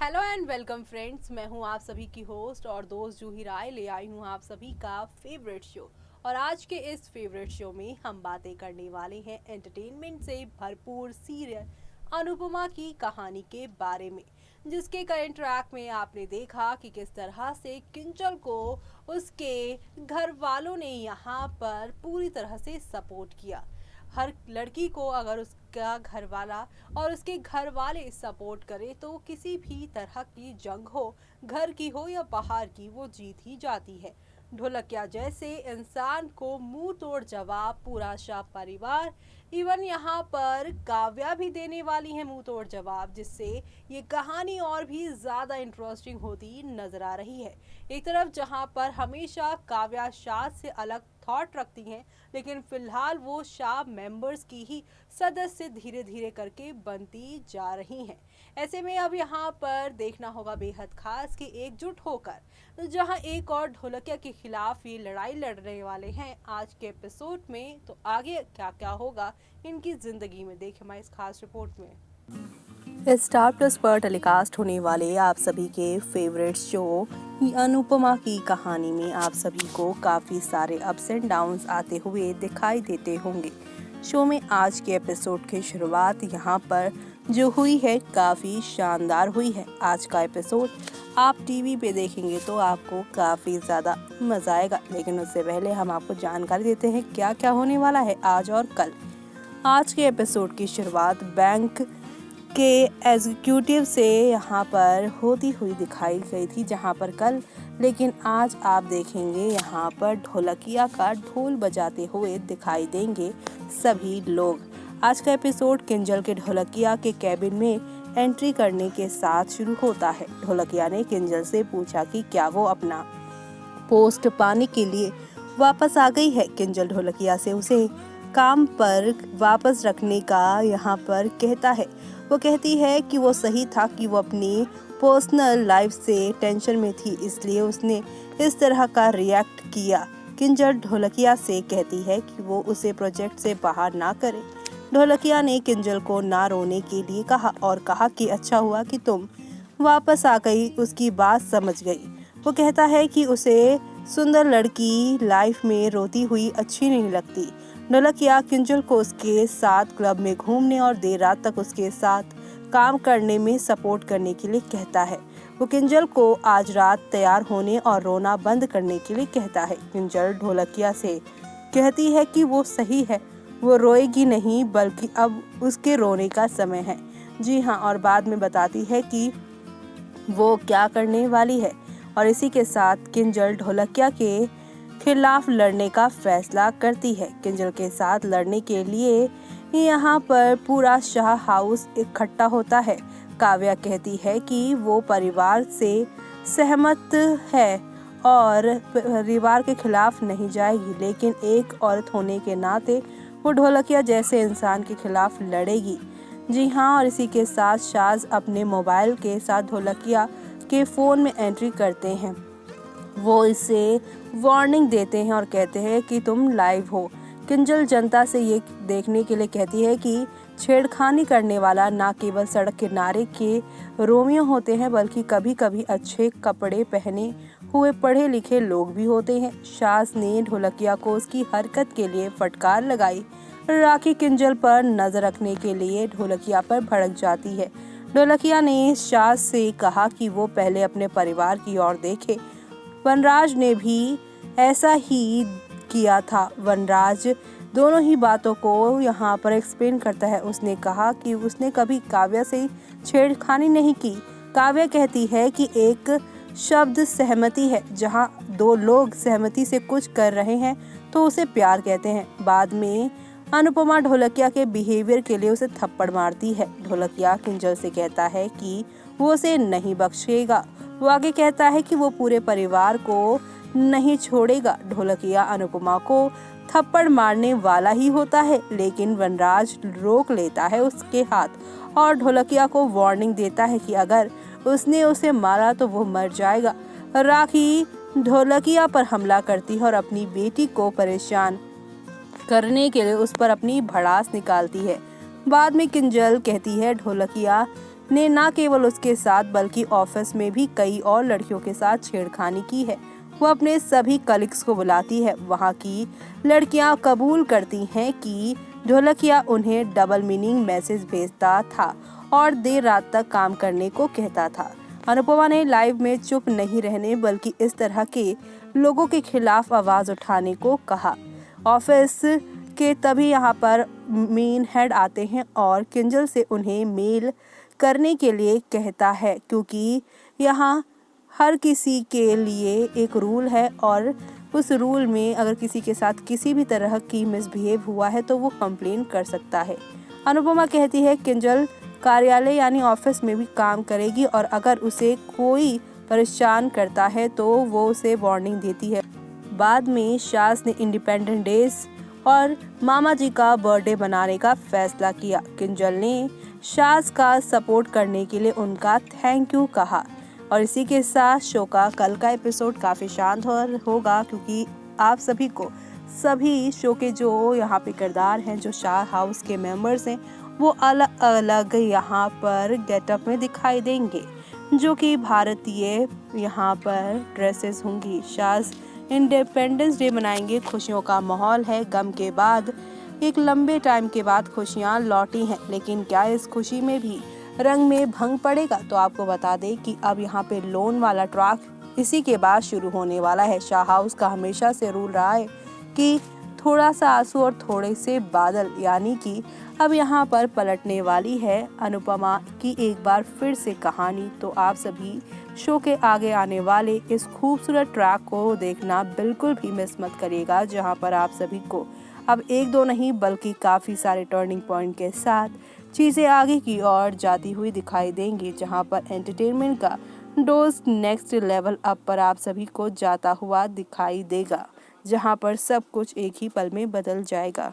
Hello and welcome friends, मैं हूं आप सभी की होस्ट और दोस्त जूही राय। ले आई हूं आप सभी का फेवरेट शो। और आज के इस फेवरेट शो में हम बातें करने वाले हैं एंटरटेनमेंट से भरपूर सीरियल अनुपमा की कहानी के बारे में, जिसके करंट ट्रैक में आपने देखा कि किस तरह से किंजल को उसके घर वालों ने यहाँ पर पूरी तरह से सपोर्ट किया। हर लड़की को अगर उसका घर वाला और उसके घर वाले सपोर्ट करे तो किसी भी तरह की जंग हो, घर की हो या बाहर की, वो जीत ही जाती है। ढोलकिया जैसे इंसान को मुंह तोड़ जवाब पूरा शाह परिवार, इवन यहाँ पर काव्या भी देने वाली है मुंह तोड़ जवाब, जिससे ये कहानी और भी ज़्यादा इंटरेस्टिंग होती नजर आ रही है। एक तरफ जहाँ पर हमेशा काव्या शाह से अलग थॉट रखती हैं, लेकिन फिलहाल वो शाह मेंबर्स की ही सदस्य धीरे धीरे करके बनती जा रही हैं। ऐसे में अब यहाँ पर देखना होगा बेहद खास कि एकजुट होकर जहाँ एक और ढोलकिया के खिलाफ ये लड़ाई लड़ने वाले हैं आज के एपिसोड में, तो आगे क्या क्या होगा इनकी जिंदगी में, देखें हमारी इस खास रिपोर्ट में। स्टार प्लस पर टेलीकास्ट होने वाले आप सभी के फेवरेट शो अनुपमा की कहानी में आप सभी को काफ़ी सारे अप्स एंड डाउन्स आते हुए दिखाई देते होंगे। शो में आज के एपिसोड की शुरुआत यहाँ पर जो हुई है काफ़ी शानदार हुई है। आज का एपिसोड आप टीवी पे देखेंगे तो आपको काफ़ी ज़्यादा मज़ा आएगा, लेकिन उससे पहले हम आपको जानकारी देते हैं क्या क्या होने वाला है आज और कल। आज के एपिसोड की शुरुआत बैंक के एग्जीक्यूटिव से यहाँ पर होती हुई दिखाई गई थी, जहाँ पर कल, लेकिन आज आप देखेंगे यहाँ पर ढोलकिया का ढोल बजाते हुए दिखाई देंगे सभी लोग। आज का एपिसोड किंजल के ढोलकिया के कैबिन में एंट्री करने के साथ शुरू होता है। ढोलकिया ने किंजल से पूछा कि क्या वो अपना पोस्ट पाने के लिए वापस आ गई है। किंजल ढोलकिया से उसे काम पर वापस रखने का यहाँ पर कहता है। वो कहती है कि वो सही था कि वो अपनी पर्सनल लाइफ से टेंशन में थी, इसलिए उसने इस तरह का रिएक्ट किया। किंजल ढोलकिया से कहती है कि वो उसे प्रोजेक्ट से बाहर ना करे। ढोलकिया ने किंजल को ना रोने के लिए कहा और कहा कि अच्छा हुआ कि तुम वापस आ गई, उसकी बात समझ गई। वो कहता है कि उसे सुंदर लड़की लाइफ में रोती हुई अच्छी नहीं लगती। ढोलकिया किंजल को उसके साथ क्लब में घूमने और देर रात तक उसके साथ काम करने में सपोर्ट करने के लिए कहता है। वो किंजल को आज रात तैयार होने और रोना बंद करने के लिए कहता है। किंजल ढोलकिया से कहती है कि वो सही है, वो रोएगी नहीं, बल्कि अब उसके रोने का समय है। जी हाँ, और बाद में बताती है कि वो क्या करने वाली है। और इसी के साथ किंजल ढोलकिया के खिलाफ लड़ने का फैसला करती है। किंजल के साथ लड़ने के लिए यहाँ पर पूरा शाह हाउस इकट्ठा होता है। काव्या कहती है कि वो परिवार से सहमत है और परिवार के खिलाफ नहीं जाएगी, लेकिन एक औरत होने के नाते वो ढोलकिया जैसे इंसान के खिलाफ लड़ेगी। जी हाँ, और इसी के साथ शाज अपने मोबाइल के साथ ढोलकिया के फ़ोन में एंट्री करते हैं। वो इसे वार्निंग देते हैं और कहते हैं कि तुम लाइव हो। किंजल जनता से ये देखने के लिए कहती है कि छेड़खानी करने वाला ना केवल सड़क किनारे के रोमियो होते हैं, बल्कि कभी कभी अच्छे कपड़े पहने हुए पढ़े लिखे लोग भी होते हैं। शास ने ढोलकिया को उसकी हरकत के लिए फटकार लगाई। राखी किंजल पर नजर रखने के लिए ढोलकिया पर भड़क जाती है। ढोलकिया ने शास से कहा कि वो पहले अपने परिवार की ओर देखे। वनराज ने भी ऐसा ही किया था। वनराज दोनों ही बातों को यहाँ पर एक्सप्लेन करता है। उसने कहा कि उसने कभी काव्या से छेड़खानी नहीं की। काव्या कहती है कि एक शब्द सहमति है, जहाँ दो लोग सहमति से कुछ कर रहे हैं तो उसे प्यार कहते हैं। बाद में अनुपमा ढोलकिया के बिहेवियर के लिए उसे थप्पड़ मारती है। ढोलकिया किंजल से कहता है कि वो उसे नहीं बख्शेगा। वो आगे कहता है कि वो पूरे परिवार को नहीं छोड़ेगा। ढोलकिया अनुपमा को थप्पड़ मारने वाला ही होता है, लेकिन वनराज रोक लेता है उसके हाथ और ढोलकिया को वार्निंग देता है कि अगर उसने उसे मारा तो वो मर जाएगा। राखी ढोलकिया पर हमला करती है और अपनी बेटी को परेशान करने के लिए उस पर अपनी भड़ास निकालती है। बाद में किंजल कहती है ढोलकिया ने न केवल उसके साथ बल्कि ऑफिस में भी कई और लड़कियों के साथ छेड़खानी की है। वो अपने सभी कलीग्स को बुलाती है। वहाँ की लड़कियाँ कबूल करती हैं कि ढोलकिया उन्हें डबल मीनिंग मैसेज भेजता था और देर रात तक काम करने को कहता था। अनुपमा ने लाइव में चुप नहीं रहने बल्कि इस तरह के लोगों के खिलाफ आवाज उठाने को कहा। ऑफिस के तभी यहाँ पर मेन हेड आते हैं और किंजल से उन्हें मेल करने के लिए कहता है, क्योंकि यहाँ हर किसी के लिए एक रूल है और उस रूल में अगर किसी के साथ किसी भी तरह की मिसबिहेव हुआ है तो वो कंप्लेन कर सकता है। अनुपमा कहती है किंजल कार्यालय यानी ऑफिस में भी काम करेगी और अगर उसे कोई परेशान करता है तो वो उसे वार्निंग देती है। बाद में शास ने इंडिपेंडेंस डे और मामा जी का बर्थडे बनाने का फैसला किया। किंजल ने शास का सपोर्ट करने के लिए उनका थैंक यू कहा। और इसी के साथ शो का कल का एपिसोड काफ़ी शांत होगा, क्योंकि आप सभी को सभी शो के जो यहाँ पे किरदार हैं, जो शाह हाउस के मेंबर्स हैं, वो अलग अलग यहाँ पर गेटअप में दिखाई देंगे, जो कि भारतीय यहाँ पर ड्रेसेस होंगी। शास इंडिपेंडेंस डे मनाएंगे, खुशियों का माहौल है। गम के बाद एक लंबे टाइम के बाद खुशियाँ लौटी हैं, लेकिन क्या इस खुशी में भी रंग में भंग पड़ेगा? तो आपको बता दें कि अब यहाँ पे लोन वाला ट्रैक इसी के बाद शुरू होने वाला है। शाह हाउस का हमेशा से रूल रहा है कि थोड़ा सा आंसू और थोड़े से बादल, यानी कि अब यहाँ पर पलटने वाली है अनुपमा की एक बार फिर से कहानी। तो आप सभी शो के आगे आने वाले इस खूबसूरत ट्रैक को देखना बिल्कुल भी मिस मत करिएगा, जहाँ पर आप सभी को अब एक दो नहीं बल्कि काफ़ी सारे टर्निंग पॉइंट के साथ चीज़ें आगे की ओर जाती हुई दिखाई देंगी, जहां पर एंटरटेनमेंट का डोज नेक्स्ट लेवल अप पर आप सभी को जाता हुआ दिखाई देगा, जहां पर सब कुछ एक ही पल में बदल जाएगा।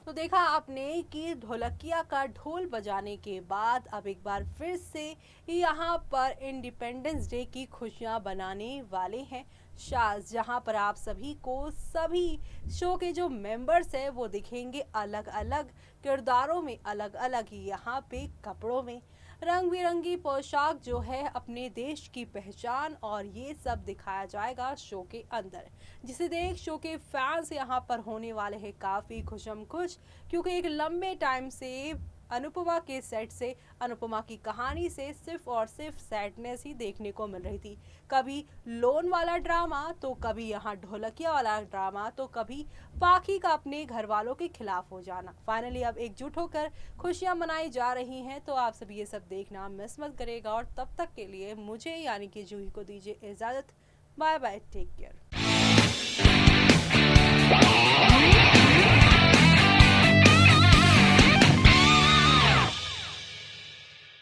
तो देखा आपने कि ढोलकिया का ढोल बजाने के बाद अब एक बार फिर से यहाँ पर इंडिपेंडेंस डे की खुशियाँ बनाने वाले हैं शाज, जहाँ पर आप सभी को सभी शो के जो मेंबर्स हैं वो दिखेंगे अलग अलग किरदारों में, अलग अलग यहाँ पे कपड़ों में, रंग बिरंगी पोशाक जो है अपने देश की पहचान, और ये सब दिखाया जाएगा शो के अंदर, जिसे देख शो के फैंस यहाँ पर होने वाले हैं काफ़ी खुशम खुश, क्योंकि एक लंबे टाइम से अनुपमा के सेट से, अनुपमा की कहानी से सिर्फ और सिर्फ सैडनेस ही देखने को मिल रही थी। कभी लोन वाला ड्रामा, तो कभी यहाँ ढोलकिया वाला ड्रामा, तो कभी पाखी का अपने घर वालों के खिलाफ हो जाना। फाइनली अब एकजुट होकर खुशियां मनाई जा रही हैं, तो आप सभी ये सब देखना मिस मत करेगा। और तब तक के लिए मुझे यानी कि जूही को दीजिए इजाज़त। Bye bye, take care.